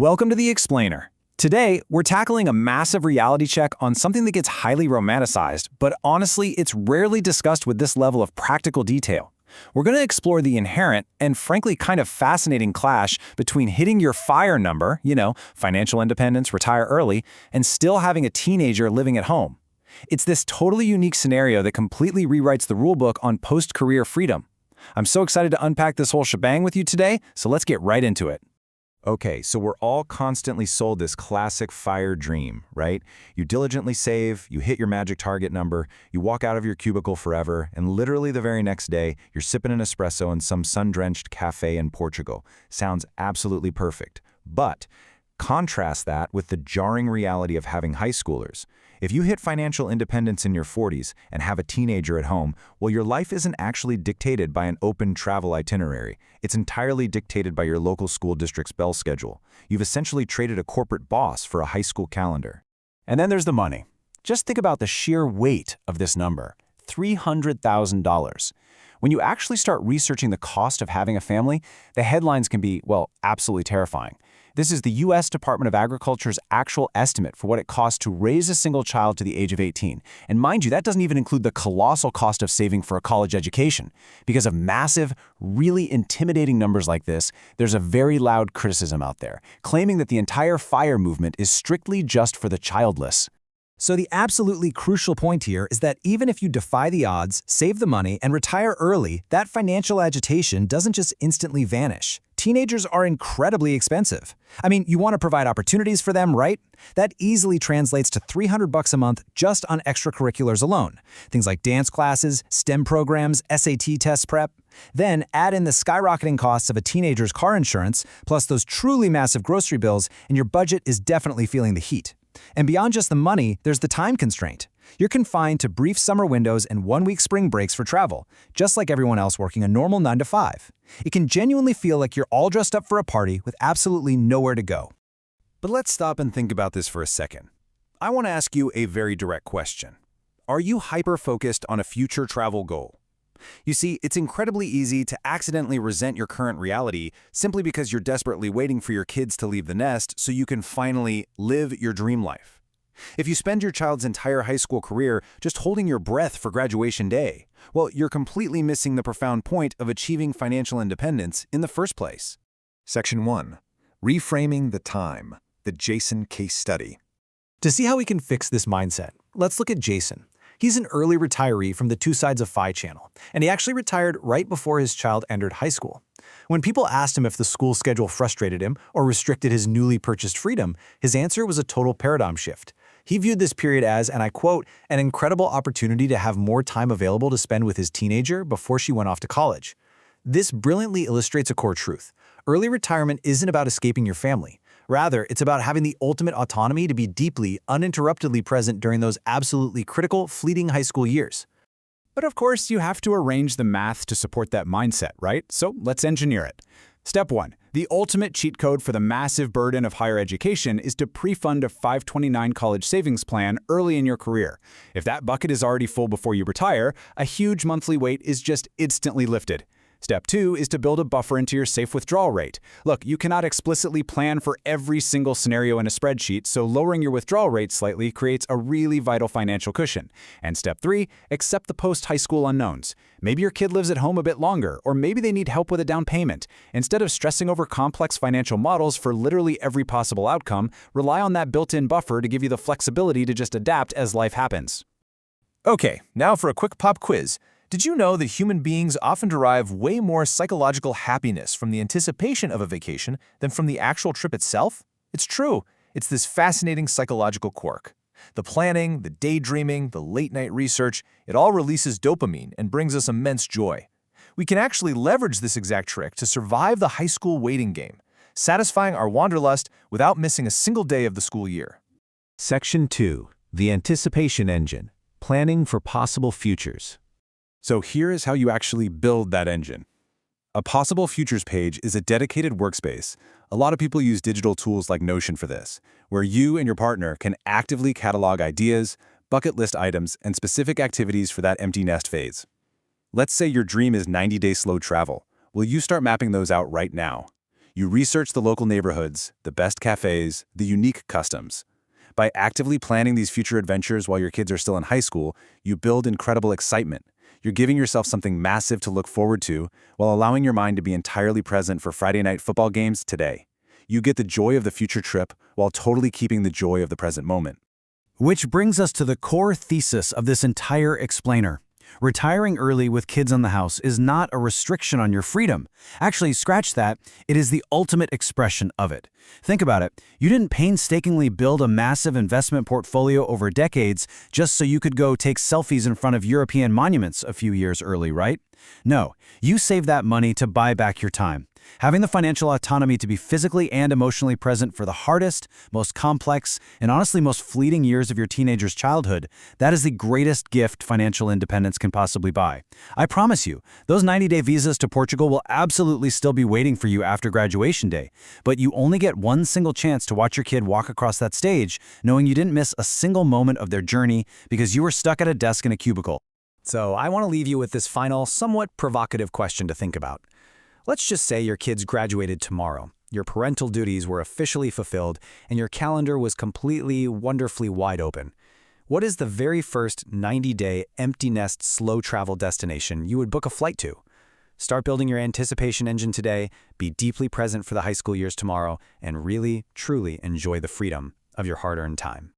Welcome to The Explainer. Today, we're tackling a massive reality check on something that gets highly romanticized, but honestly, it's rarely discussed with this level of practical detail. We're going to explore the inherent and frankly kind of fascinating clash between hitting your FIRE number, financial independence, retire early, and still having a teenager living at home. It's this totally unique scenario that completely rewrites the rulebook on post-career freedom. I'm so excited to unpack this whole shebang with you today, so let's get right into it. Okay, so we're all constantly sold this classic FIRE dream, right? You diligently save, you hit your magic target number, you walk out of your cubicle forever, and literally the very next day, you're sipping an espresso in some sun-drenched cafe in Portugal. Sounds absolutely perfect. But contrast that with the jarring reality of having high schoolers. If you hit financial independence in your 40s and have a teenager at home, well, your life isn't actually dictated by an open travel itinerary. It's entirely dictated by your local school district's bell schedule. You've essentially traded a corporate boss for a high school calendar. And then there's the money. Just think about the sheer weight of this number, $300,000. When you actually start researching the cost of having a family, the headlines can be, well, absolutely terrifying. This is the U.S. Department of Agriculture's actual estimate for what it costs to raise a single child to the age of 18. And mind you, that doesn't even include the colossal cost of saving for a college education. Because of massive, really intimidating numbers like this, there's a very loud criticism out there, claiming that the entire FIRE movement is strictly just for the childless. So the absolutely crucial point here is that even if you defy the odds, save the money, and retire early, that financial agitation doesn't just instantly vanish. Teenagers are incredibly expensive. I mean, you want to provide opportunities for them, right? That easily translates to $300 a month just on extracurriculars alone. Things like dance classes, STEM programs, SAT test prep. Then add in the skyrocketing costs of a teenager's car insurance, plus those truly massive grocery bills, and your budget is definitely feeling the heat. And beyond just the money, there's the time constraint. You're confined to brief summer windows and one-week spring breaks for travel, just like everyone else working a normal 9 to 5. It can genuinely feel like you're all dressed up for a party with absolutely nowhere to go. But let's stop and think about this for a second. I want to ask you a very direct question. Are you hyper-focused on a future travel goal? You see, it's incredibly easy to accidentally resent your current reality simply because you're desperately waiting for your kids to leave the nest so you can finally live your dream life. If you spend your child's entire high school career just holding your breath for graduation day, well, you're completely missing the profound point of achieving financial independence in the first place. Section 1. Reframing the Time, the Jason Case Study. To see how we can fix this mindset, let's look at Jason. He's an early retiree from the Two Sides of Fi channel, and he actually retired right before his child entered high school. When people asked him if the school schedule frustrated him or restricted his newly purchased freedom, his answer was a total paradigm shift. He viewed this period as, and I quote, an incredible opportunity to have more time available to spend with his teenager before she went off to college. This brilliantly illustrates a core truth. Early retirement isn't about escaping your family. Rather, it's about having the ultimate autonomy to be deeply, uninterruptedly present during those absolutely critical, fleeting high school years. But of course, you have to arrange the math to support that mindset, right? So let's engineer it. Step 1. The ultimate cheat code for the massive burden of higher education is to pre-fund a 529 college savings plan early in your career. If that bucket is already full before you retire, a huge monthly weight is just instantly lifted. Step 2 is to build a buffer into your safe withdrawal rate. Look, you cannot explicitly plan for every single scenario in a spreadsheet, so lowering your withdrawal rate slightly creates a really vital financial cushion. And step 3, accept the post-high school unknowns. Maybe your kid lives at home a bit longer, or maybe they need help with a down payment. Instead of stressing over complex financial models for literally every possible outcome, rely on that built-in buffer to give you the flexibility to just adapt as life happens. Okay, now for a quick pop quiz. Did you know that human beings often derive way more psychological happiness from the anticipation of a vacation than from the actual trip itself? It's true. It's this fascinating psychological quirk. The planning, the daydreaming, the late-night research, it all releases dopamine and brings us immense joy. We can actually leverage this exact trick to survive the high school waiting game, satisfying our wanderlust without missing a single day of the school year. Section 2. The Anticipation Engine, Planning for Possible Futures. So here is how you actually build that engine. A possible futures page is a dedicated workspace. A lot of people use digital tools like Notion for this, where you and your partner can actively catalog ideas, bucket list items, and specific activities for that empty nest phase. Let's say your dream is 90-day slow travel. Well, you start mapping those out right now. You research the local neighborhoods, the best cafes, the unique customs. By actively planning these future adventures while your kids are still in high school, you build incredible excitement. You're giving yourself something massive to look forward to while allowing your mind to be entirely present for Friday night football games today. You get the joy of the future trip while totally keeping the joy of the present moment. Which brings us to the core thesis of this entire explainer. Retiring early with kids in the house is not a restriction on your freedom. Actually, scratch that, it is the ultimate expression of it. Think about it. You didn't painstakingly build a massive investment portfolio over decades just so you could go take selfies in front of European monuments a few years early, right? No, you saved that money to buy back your time. Having the financial autonomy to be physically and emotionally present for the hardest, most complex, and honestly most fleeting years of your teenager's childhood, that is the greatest gift financial independence can possibly buy. I promise you, those 90-day visas to Portugal will absolutely still be waiting for you after graduation day, but you only get one single chance to watch your kid walk across that stage, knowing you didn't miss a single moment of their journey because you were stuck at a desk in a cubicle. So I want to leave you with this final, somewhat provocative question to think about. Let's just say your kids graduated tomorrow. Your parental duties were officially fulfilled, and your calendar was completely, wonderfully wide open. What is the very first 90-day empty nest slow travel destination you would book a flight to? Start building your anticipation engine today, be deeply present for the high school years tomorrow, and really, truly enjoy the freedom of your hard-earned time.